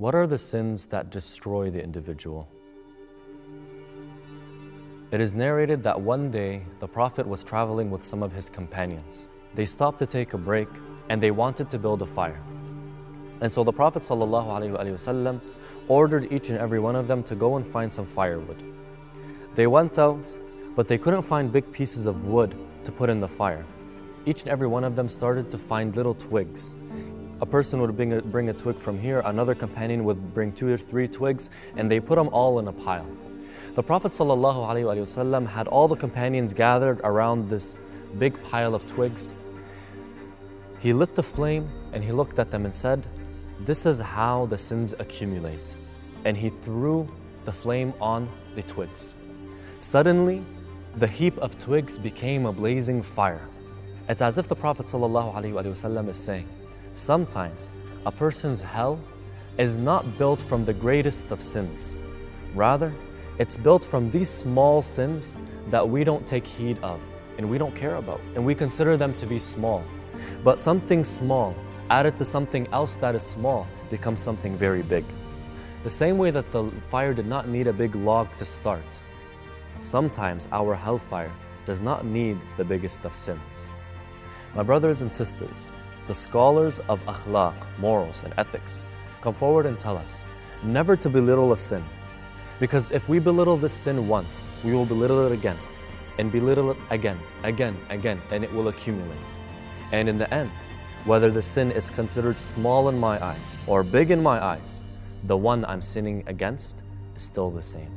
What are the sins that destroy the individual? It is narrated that one day the Prophet was traveling with some of his companions. They stopped to take a break and they wanted to build a fire. And so the Prophet ﷺ ordered each and every one of them to go and find some firewood. They went out, but they couldn't find big pieces of wood to put in the fire. Each and every one of them started to find little twigs. A person would bring a twig from here, another companion would bring 2 or 3 twigs, and they put them all in a pile. The Prophet ﷺ had all the companions gathered around this big pile of twigs. He lit the flame and he looked at them and said, "This is how the sins accumulate." And he threw the flame on the twigs. Suddenly, the heap of twigs became a blazing fire. It's as if the Prophet ﷺ is saying, sometimes a person's hell is not built from the greatest of sins. Rather, it's built from these small sins that we don't take heed of and we don't care about, and we consider them to be small. But something small added to something else that is small becomes something very big. The same way that the fire did not need a big log to start, sometimes our hellfire does not need the biggest of sins. My brothers and sisters, the scholars of akhlaq, morals and ethics, come forward and tell us never to belittle a sin. Because if we belittle this sin once, we will belittle it again, and belittle it again, and it will accumulate. And in the end, whether the sin is considered small in my eyes or big in my eyes, the one I'm sinning against is still the same.